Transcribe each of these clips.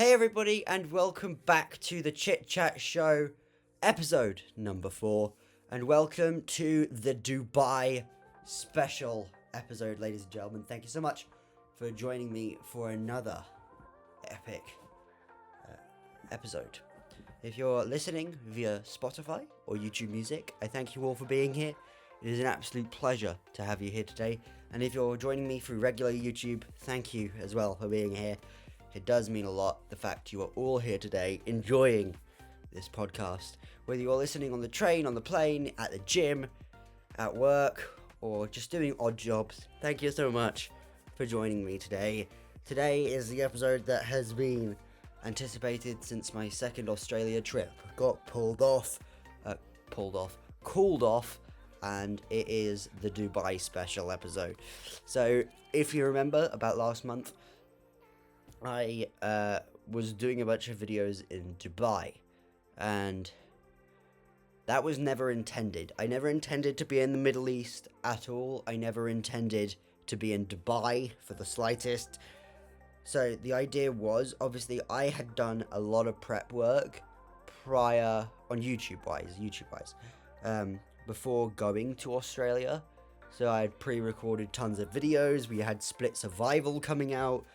Hey everybody, and welcome back to the Chit-Chat Show, episode number 4, and welcome to the Dubai special episode, ladies and gentlemen. Thank you so much for joining me for another epic episode. If you're listening via Spotify or YouTube Music, I thank you all for being here. It is an absolute pleasure to have you here today, and if you're joining me through regular YouTube, thank you as well for being here. It does mean a lot, the fact you are all here today enjoying this podcast. Whether you're listening on the train, on the plane, at the gym, at work, or just doing odd jobs, thank you so much for joining me today. Today is the episode that has been anticipated since my second Australia trip got called off, and it is the Dubai special episode. So, if you remember, about last month, I was doing a bunch of videos in Dubai, and that was never intended. I never intended to be in the Middle East at all. I never intended to be in Dubai for the slightest. So the idea was, obviously, I had done a lot of prep work prior on YouTube-wise, before going to Australia. So I had pre-recorded tons of videos. We had Split Survival coming out,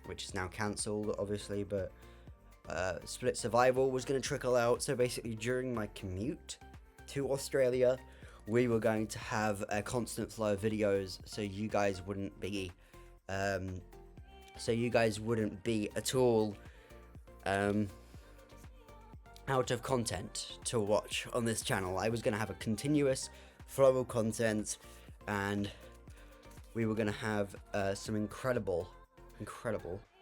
which is now cancelled, obviously, but Split Survival was going to trickle out. So basically, during my commute to Australia, we were going to have a constant flow of videos, so you guys wouldn't be at all out of content to watch on this channel. I was going to have a continuous flow of content, and we were going to have some incredible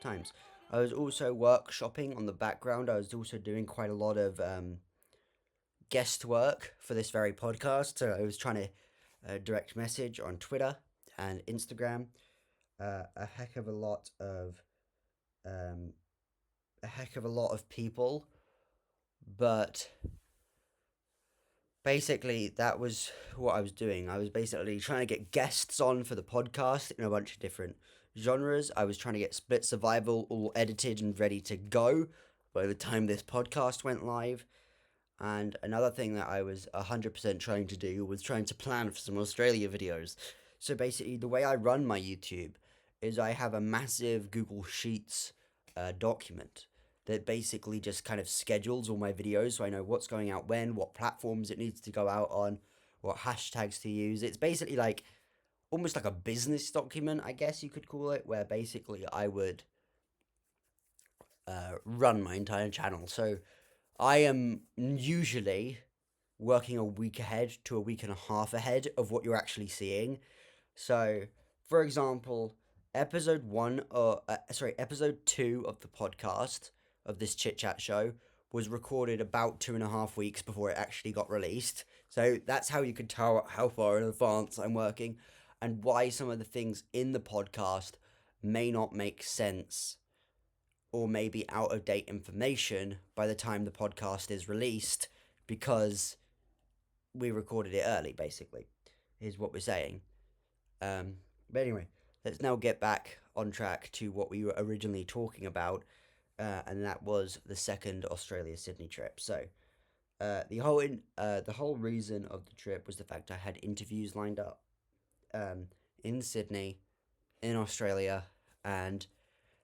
times. I was also workshopping on the background. I was also doing quite a lot of guest work for this very podcast. So I was trying to direct message on Twitter and Instagram a heck of a lot of people, but basically that was what I was doing. I was basically trying to get guests on for the podcast in a bunch of different genres. I was trying to get Split Survival all edited and ready to go by the time this podcast went live. And another thing that I was 100% trying to do was trying to plan for some Australia videos. So basically, the way I run my YouTube is I have a massive Google Sheets document that basically just kind of schedules all my videos, so I know what's going out when, what platforms it needs to go out on, what hashtags to use. It's basically like almost like a business document, I guess you could call it, where basically I would run my entire channel. So I am usually working a week ahead to a week and a half ahead of what you're actually seeing. So, for example, episode 2 of the podcast of this Chit-Chat Show was recorded about 2.5 weeks before it actually got released. So that's how you can tell how far in advance I'm working, and why some of the things in the podcast may not make sense or may be out of date information by the time the podcast is released, because we recorded it early, basically, is what we're saying. But anyway, let's now get back on track to what we were originally talking about, and that was the second Australia-Sydney trip. So the whole reason of the trip was the fact I had interviews lined up in Sydney, in Australia, and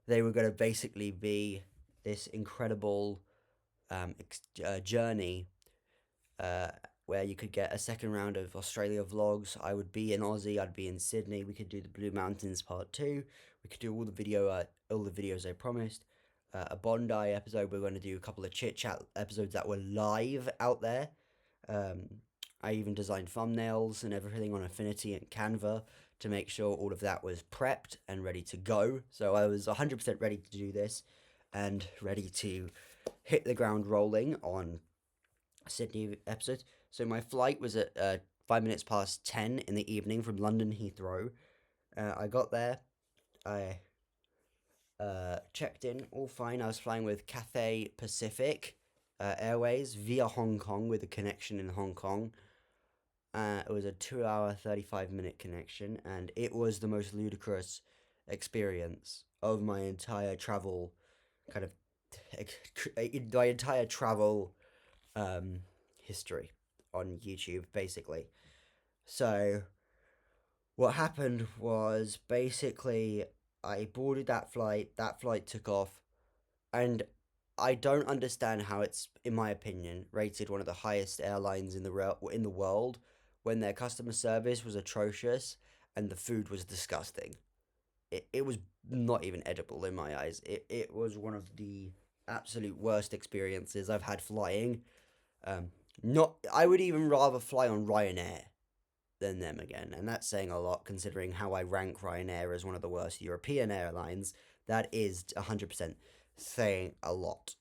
they were going to basically be this incredible journey where you could get a second round of Australia vlogs. I would be in Aussie, I'd be in Sydney. We could do the Blue Mountains Part 2. We could do all the videos I promised. A Bondi episode. We're going to do a couple of chit-chat episodes that were live out there. I even designed thumbnails and everything on Affinity and Canva to make sure all of that was prepped and ready to go. So I was 100% ready to do this and ready to hit the ground rolling on Sydney episode. So my flight was at 5 minutes past 10 in the evening from London Heathrow. I got there. I checked in, all fine. I was flying with Cathay Pacific Airways via Hong Kong with a connection in Hong Kong. It was a 2-hour, 35-minute connection, and it was the most ludicrous experience of my entire travel kind of my entire travel history on YouTube, basically. So what happened was basically I boarded that flight. That flight took off, and I don't understand how it's, in my opinion, rated one of the highest airlines in the world when their customer service was atrocious and the food was disgusting. It was not even edible in my eyes. It was one of the absolute worst experiences I've had flying. Not I would even rather fly on Ryanair than them again, and that's saying a lot considering how I rank Ryanair as one of the worst European airlines. That is 100% saying a lot.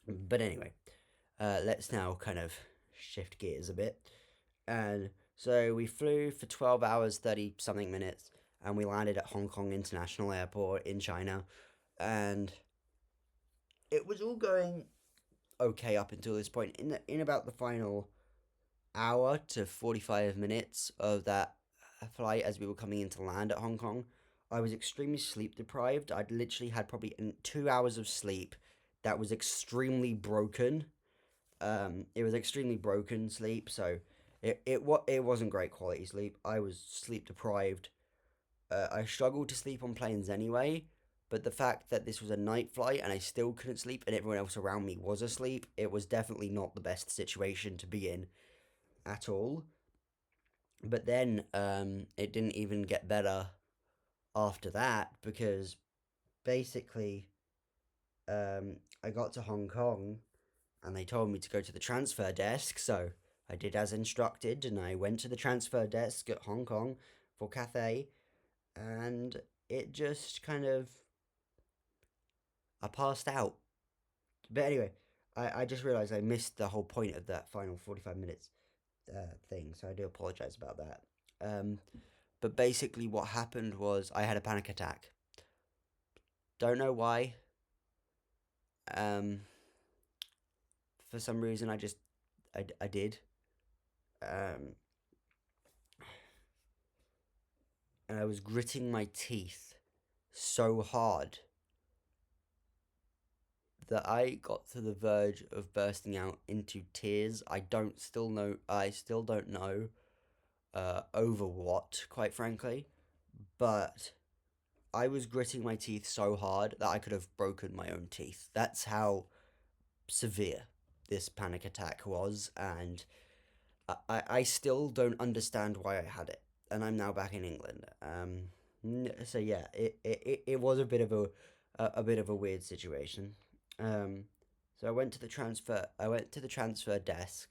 But anyway, let's now kind of shift gears a bit. And so we flew for 12 hours, 30 something minutes, and we landed at Hong Kong International Airport in China. And it was all going okay up until this point. In about the final hour to 45 minutes of that flight as we were coming into land at Hong Kong, I was extremely sleep deprived. I'd literally had probably 2 hours of sleep that was extremely broken. It was extremely broken sleep, so it wasn't great quality sleep. I was sleep deprived. I struggled to sleep on planes anyway, but the fact that this was a night flight and I still couldn't sleep and everyone else around me was asleep, it was definitely not the best situation to be in at all. But then it didn't even get better after that because basically I got to Hong Kong and they told me to go to the transfer desk. So I did as instructed and I went to the transfer desk at Hong Kong for Cathay, and it just kind of, I passed out. But anyway, I just realized I missed the whole point of that final 45 minutes thing, so I do apologize about that. But basically, what happened was I had a panic attack. Don't know why. Um, for some reason, I did. Um, and I was gritting my teeth so hard that I got to the verge of bursting out into tears. I still don't know over what, quite frankly, but I was gritting my teeth so hard that I could have broken my own teeth. That's how severe this panic attack was, and I still don't understand why I had it, and I'm now back in England. So yeah, it was a bit of a weird situation. So I went to the transfer desk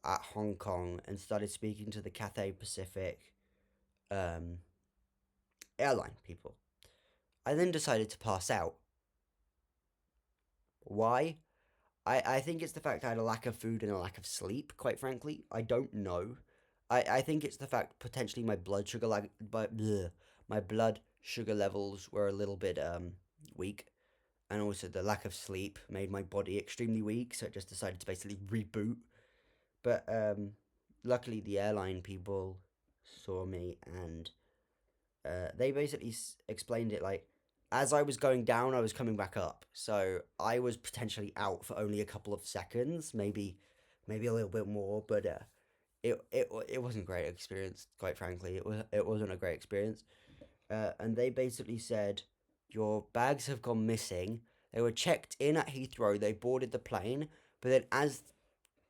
at Hong Kong and started speaking to the Cathay Pacific um, airline people. I then decided to pass out. Why? I think it's the fact I had a lack of food and a lack of sleep, quite frankly. I don't know. I think it's the fact potentially my blood sugar levels were a little bit weak, and also the lack of sleep made my body extremely weak, so it just decided to basically reboot. But luckily the airline people saw me, and they basically explained it like, as I was going down, I was coming back up. So I was potentially out for only a couple of seconds, maybe a little bit more, but it wasn't a great experience, quite frankly. It wasn't a great experience. And they basically said your bags have gone missing. They were checked in at Heathrow. They boarded the plane, but then as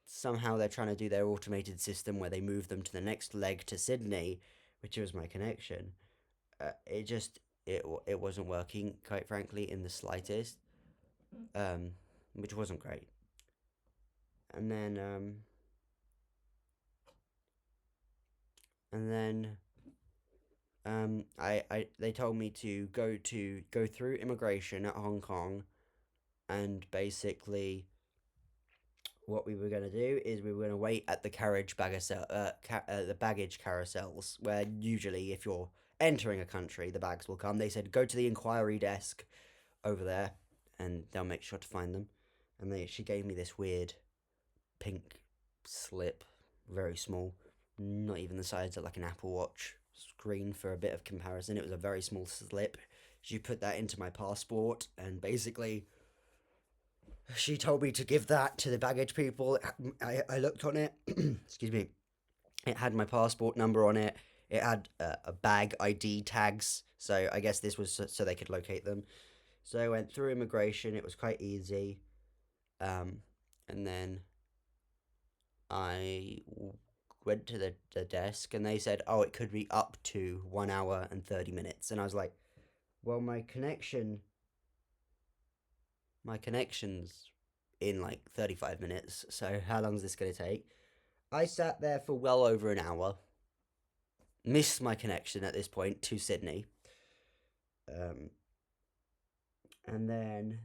somehow they're trying to do their automated system where they move them to the next leg to Sydney, which was my connection, it just it wasn't working, quite frankly, in the slightest, um, which wasn't great. And then and then I they told me to go through immigration at Hong Kong, and basically what we were going to do is we were going to wait at the the baggage carousels, where usually if you're entering a country, the bags will come. They said go to the inquiry desk over there, and they'll make sure to find them. And she gave me this weird pink slip, very small, not even the size of like an Apple Watch screen for a bit of comparison. It was a very small slip. She put that into my passport, and basically she told me to give that to the baggage people. I looked on it. Excuse me. It had my passport number on it. It had a bag ID tags. So I guess this was so they could locate them. So I went through immigration. It was quite easy. And then I went to the desk and they said, oh, it could be up to 1 hour and 30 minutes. And I was like, well, my connection's in like 35 minutes. So how long is this going to take? I sat there for well over an hour. Missed my connection at this point to Sydney. And then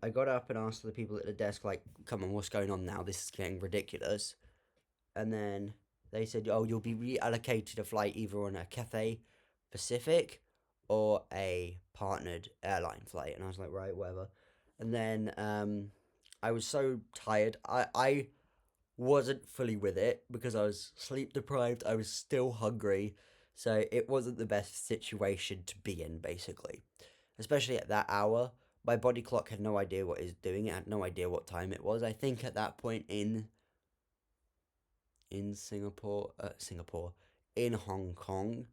I got up and asked the people at the desk, like, come on, what's going on now? This is getting ridiculous. And then they said, oh, you'll be reallocated a flight either on a Cathay Pacific or a partnered airline flight. And I was like, right, whatever. And then I was so tired. I wasn't fully with it because I was sleep deprived. I was still hungry. So it wasn't the best situation to be in, basically. Especially at that hour. My body clock had no idea what it was doing. It had no idea what time it was. I think at that point in Singapore, in Hong Kong,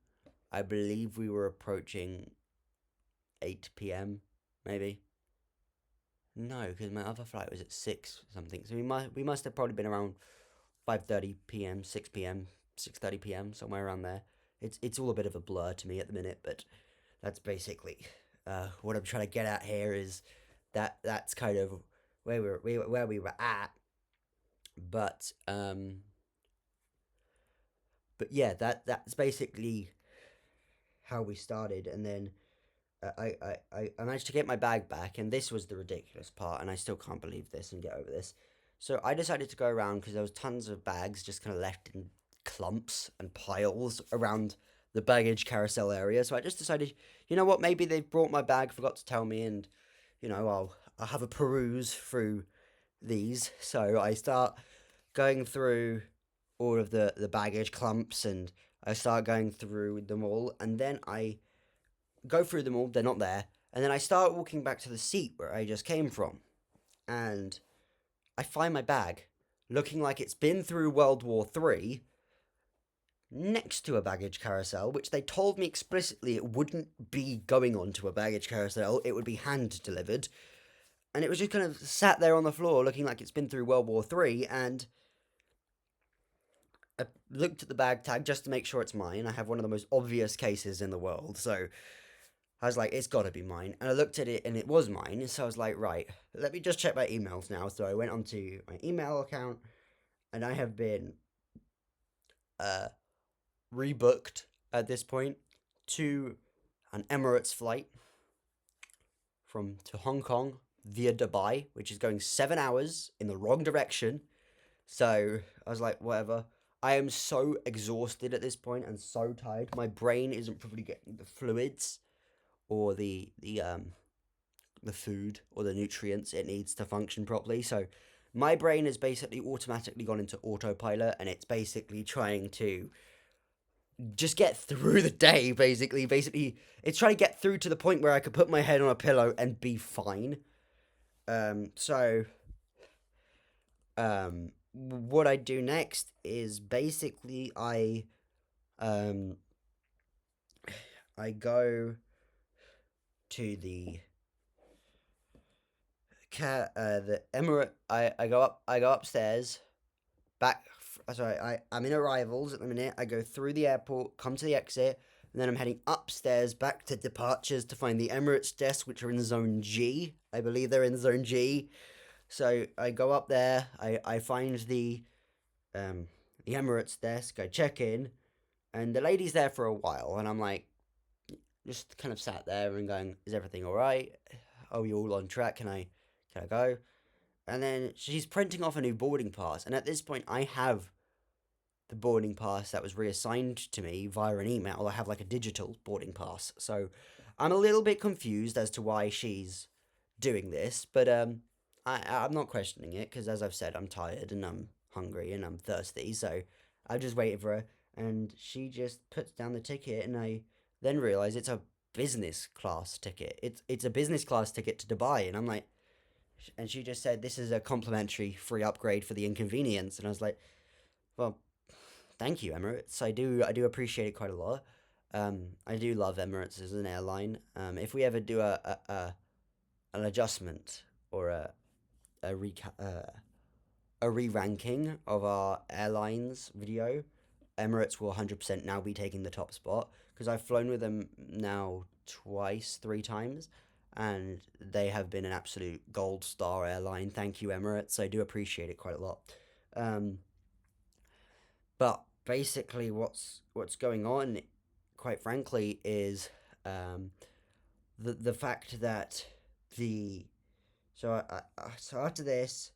I believe we were approaching 8 p.m. maybe. No, because my other flight was at 6 something. So we must have probably been around 5:30 p.m., 6 p.m., 6:30 p.m., somewhere around there. It's all a bit of a blur to me at the minute, but that's basically what I'm trying to get at here is that's kind of where we were at. But yeah, that's basically how we started, and then I managed to get my bag back, and this was the ridiculous part, and I still can't believe this and get over this. So I decided to go around because there was tons of bags just kind of left in clumps and piles around the baggage carousel area. So I just decided, you know what, maybe they've brought my bag, forgot to tell me, and I'll have a peruse through these. So I start going through all of the baggage clumps, and I start going through them all, and then I go through them all, they're not there, and then I start walking back to the seat where I just came from, and I find my bag looking like it's been through World War III next to a baggage carousel, which they told me explicitly it wouldn't be going onto a baggage carousel, it would be hand delivered, and it was just kind of sat there on the floor looking like it's been through World War III, and I looked at the bag tag just to make sure it's mine. I have one of the most obvious cases in the world, so I was like, it's got to be mine. And I looked at it, and it was mine. So I was like, right, let me just check my emails now. So I went onto my email account, and I have been rebooked at this point to an Emirates flight to Hong Kong via Dubai, which is going 7 hours in the wrong direction. So I was like, whatever. I am so exhausted at this point and so tired. My brain isn't probably getting the fluids or the food or the nutrients it needs to function properly. So my brain has basically automatically gone into autopilot, and it's basically trying to just get through the day. Basically, it's trying to get through to the point where I could put my head on a pillow and be fine. What I do next is basically I go to the Emirate. I go upstairs. I'm in arrivals at the minute. I go through the airport, come to the exit, and then I'm heading upstairs back to departures to find the Emirates desk, which are in Zone G. I believe they're in Zone G. So I go up there. I find the Emirates desk. I check in, and the lady's there for a while, and I'm like, just kind of sat there and going, is everything all right? Are we all on track? Can I go? And then she's printing off a new boarding pass, and at this point I have the boarding pass that was reassigned to me via an email. I have like a digital boarding pass, so I'm a little bit confused as to why she's doing this, but I'm not questioning it, because as I've said, I'm tired and I'm hungry and I'm thirsty, so I just waited for her, and she just puts down the ticket, and I then realise it's a business class ticket. It's a business class ticket to Dubai. And I'm like, and she just said, this is a complimentary free upgrade for the inconvenience. And I was like, well, thank you, Emirates. I do appreciate it quite a lot. I do love Emirates as an airline. If we ever do an adjustment or a a re-ranking of our airlines video, Emirates will 100% now be taking the top spot, because I've flown with them now twice, three times, and they have been an absolute gold star airline. Thank you, Emirates. I do appreciate it quite a lot. Um, but basically, what's going on, quite frankly, is the fact that the so after this,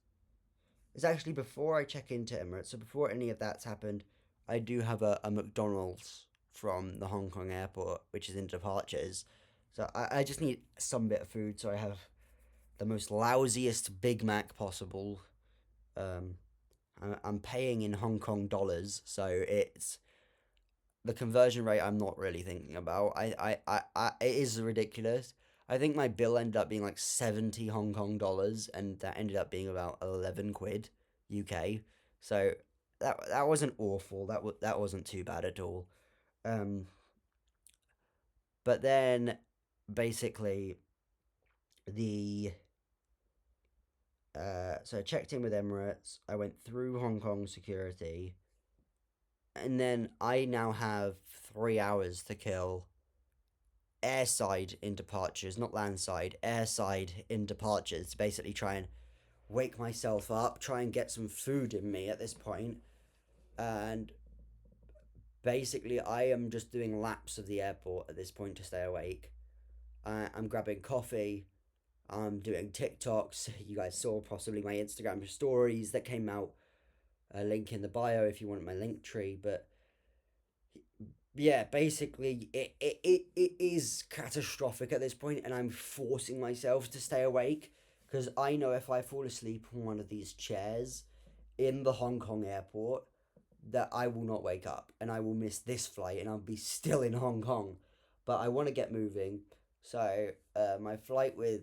it's actually before I check into Emirates. So before any of that's happened, I do have a McDonald's from the Hong Kong airport, which is in departures. So I just need some bit of food. So I have the most lousiest Big Mac possible. Um, I'm paying in Hong Kong dollars, so it's the conversion rate I'm not really thinking about. It is ridiculous. I think my bill ended up being like 70 Hong Kong dollars, and that ended up being about 11 quid UK. So that wasn't awful. That wasn't too bad at all. Um, but then basically the so I checked in with Emirates. I went through Hong Kong security, and then I now have 3 hours to kill airside in departures, not landside, airside in departures, to basically try and wake myself up, try and get some food in me at this point. And basically, I am just doing laps of the airport at this point to stay awake. I'm grabbing coffee. I'm doing TikToks. You guys saw possibly my Instagram stories that came out. A link in the bio if you want my link tree. But yeah, basically, it is catastrophic at this point, and I'm forcing myself to stay awake, because I know if I fall asleep on one of these chairs in the Hong Kong airport, that I will not wake up, and I will miss this flight, and I'll be still in Hong Kong. But I want to get moving, so my flight with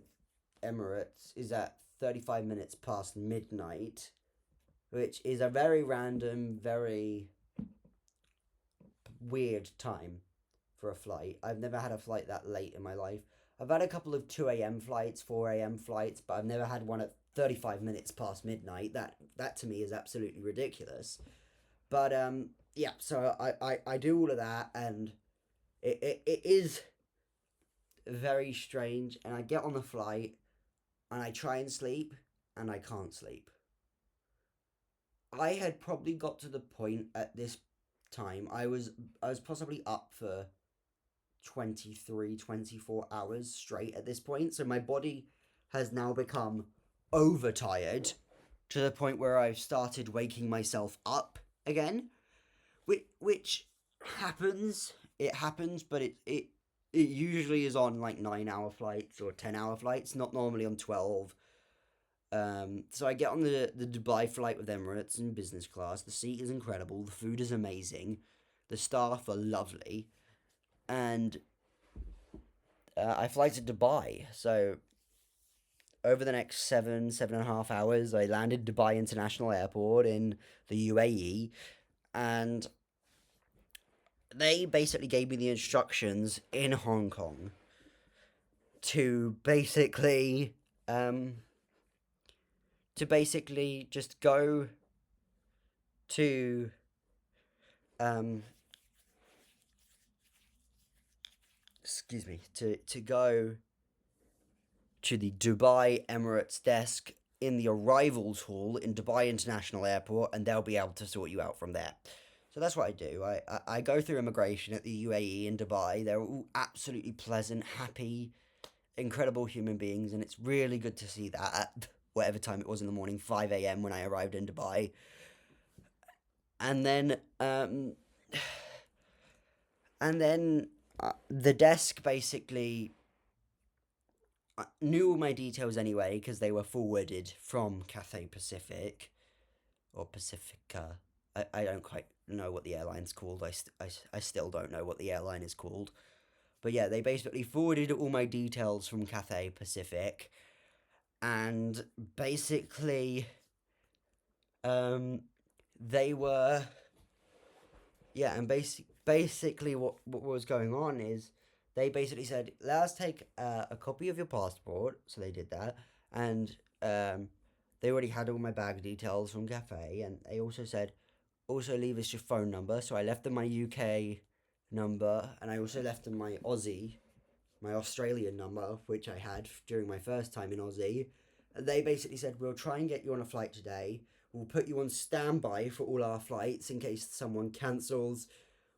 Emirates is at 35 minutes past midnight, which is a very random, very weird time for a flight. I've never had a flight that late in my life. I've had a couple of 2 a.m. flights, 4 a.m. flights, but I've never had one at 35 minutes past midnight. That to me is absolutely ridiculous. But yeah, so I do all of that, and it is very strange. And I get on the flight, and I try and sleep, and I can't sleep. I had probably got to the point at this time, I was possibly up for 23, 24 hours straight at this point. So my body has now become overtired to the point where I've started waking myself up again, which happens. It happens, but it usually is on like 9-hour flights or 10-hour flights, not normally on 12. So I get on the Dubai flight with Emirates in business class. The seat is incredible. The food is amazing. The staff are lovely. And I fly to Dubai. So over the next 7.5 hours, I landed Dubai International Airport in the UAE. And they basically gave me the instructions in Hong Kong to basically just go to to go to the Dubai Emirates desk in the arrivals hall in Dubai International Airport, and they'll be able to sort you out from there. So that's what I do. I go through immigration at the UAE in Dubai. They're all absolutely pleasant, happy, incredible human beings, and it's really good to see that at whatever time it was in the morning, 5 a.m. when I arrived in Dubai. And then the desk basically knew all my details anyway, because they were forwarded from Cathay Pacific or Pacifica. I don't quite know what the airline's called. I still don't know what the airline is called. But yeah, they basically forwarded all my details from Cathay Pacific, and basically, they were, yeah, and basically what was going on is they basically said, let us take a copy of your passport. So they did that, and they already had all my bag details from Cathay, and they also said, also leave us your phone number. So I left them my UK number, and I also left them my Australian number, which I had during my first time in Aussie. And they basically said, we'll try and get you on a flight today. We'll put you on standby for all our flights in case someone cancels.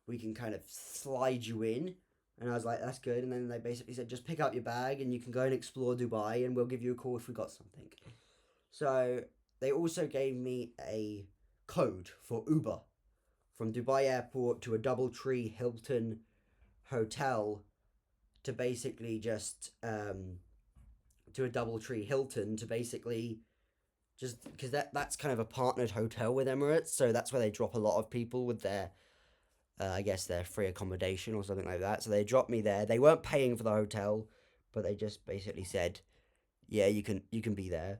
We can kind of slide you in. And I was like, that's good. And then they basically said, just pick up your bag and you can go and explore Dubai, and we'll give you a call if we got something. So they also gave me a code for Uber from Dubai Airport to a DoubleTree Hilton hotel, to basically just to a DoubleTree Hilton, to basically just because that's kind of a partnered hotel with Emirates, so that's where they drop a lot of people with their I guess their free accommodation or something like that. So they dropped me there. They weren't paying for the hotel, but they just basically said, yeah, you can be there,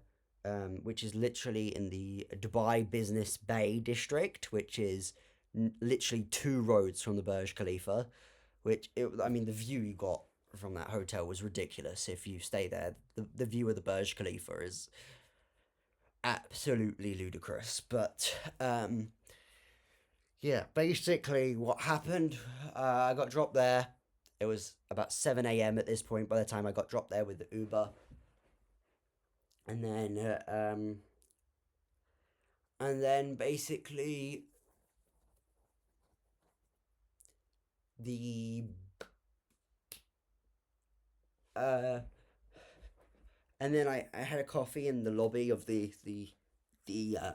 which is literally in the Dubai Business Bay district, which is literally 2 roads from the Burj Khalifa. I mean, the view you got from that hotel was ridiculous. If you stay there, the view of the Burj Khalifa is absolutely ludicrous. But yeah, basically what happened, I got dropped there. It was about 7 a.m. at this point by the time I got dropped there with the Uber. And then basically the and then I had a coffee in the lobby of the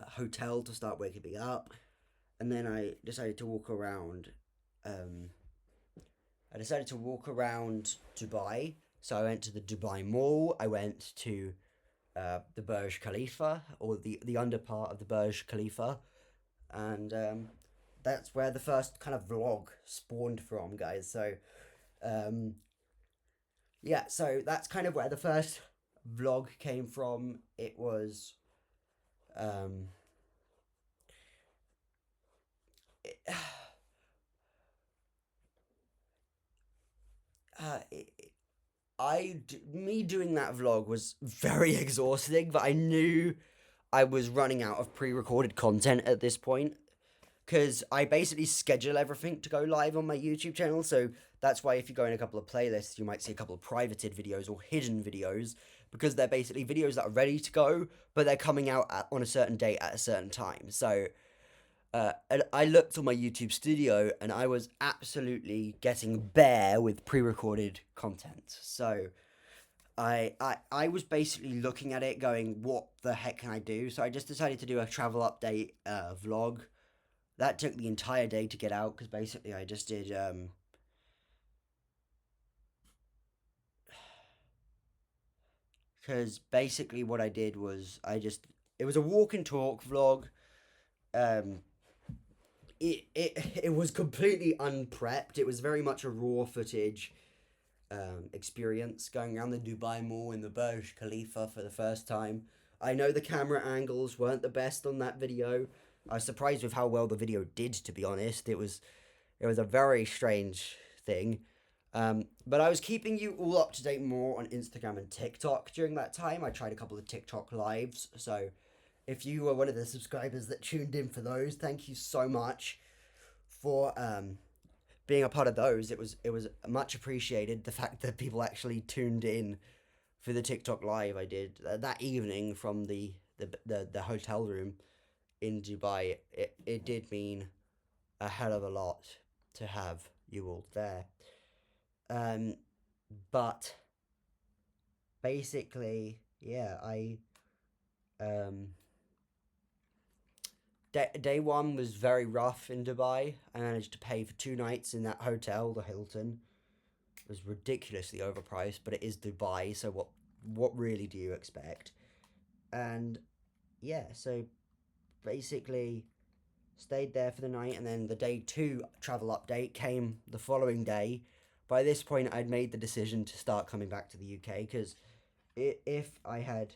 hotel to start waking me up, and then I decided to walk around. I decided to walk around Dubai, so I went to the Dubai Mall. I went to the Burj Khalifa, or the under part of the Burj Khalifa, and that's where the first kind of vlog spawned from, guys. So yeah, so that's kind of where the first vlog came from. It was it, me doing that vlog was very exhausting, but I knew I was running out of pre-recorded content at this point, because I basically schedule everything to go live on my YouTube channel. So that's why if you go in a couple of playlists, you might see a couple of privated videos or hidden videos, because they're basically videos that are ready to go, but they're coming out on a certain date at a certain time. So and I looked on my YouTube studio, and I was absolutely getting bare with pre-recorded content. So I was basically looking at it going, what the heck can I do? So I just decided to do a travel update vlog. That took the entire day to get out, because basically I just did because basically what I did was it was a walk and talk vlog. It was completely unprepped. It was very much a raw footage experience, going around the Dubai Mall in the Burj Khalifa for the first time. I know the camera angles weren't the best on that video. I was surprised with how well the video did, to be honest. It was a very strange thing. But I was keeping you all up to date more on Instagram and TikTok during that time. I tried a couple of TikTok lives, so if you were one of the subscribers that tuned in for those, thank you so much for being a part of those. It was much appreciated, the fact that people actually tuned in for the TikTok live I did that evening from the hotel room in Dubai. It did mean a hell of a lot to have you all there. But basically, yeah, day one was very rough in Dubai. I managed to pay for 2 nights in that hotel, the Hilton. It was ridiculously overpriced, but it is Dubai, so what really do you expect? And yeah, so basically stayed there for the night, and then the day 2 travel update came the following day. by this point, I'd made the decision to start coming back to the UK, because if I had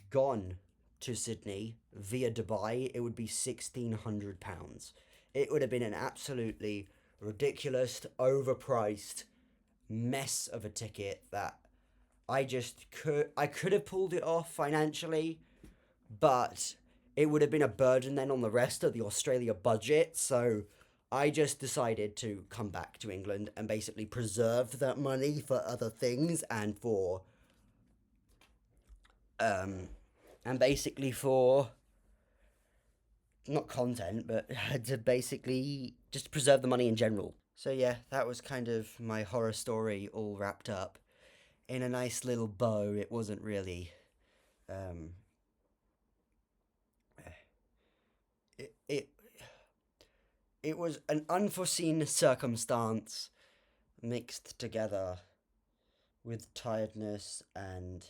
gone to Sydney via Dubai, it would be £1,600. It would have been an absolutely ridiculous, overpriced mess of a ticket that I could have pulled it off financially, but it would have been a burden then on the rest of the Australia budget. So I just decided to come back to England and basically preserve that money for other things, and for not content, but to basically just preserve the money in general. So yeah, that was kind of my horror story all wrapped up in a nice little bow. It wasn't really it, it it was an unforeseen circumstance mixed together with tiredness and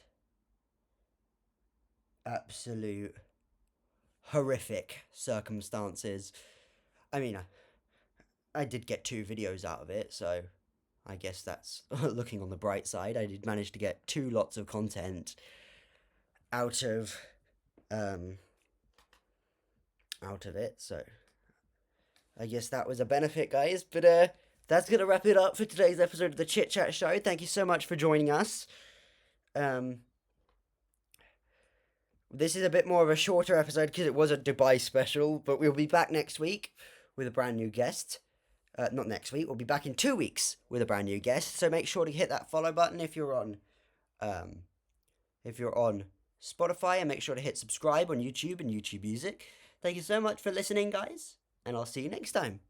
absolute horrific circumstances. I mean, I did get 2 videos out of it, so I guess that's looking on the bright side. I did manage to get 2 lots of content out of it, so I guess that was a benefit, guys. But that's gonna wrap it up for today's episode of the Chit-Chat Show. Thank you so much for joining us. This is a bit more of a shorter episode because it was a Dubai special, but we'll be back next week with a brand new guest. Not next week, we'll be back in 2 weeks with a brand new guest. So make sure to hit that follow button if you're on Spotify, and make sure to hit subscribe on YouTube and YouTube Music. Thank you so much for listening, guys, and I'll see you next time.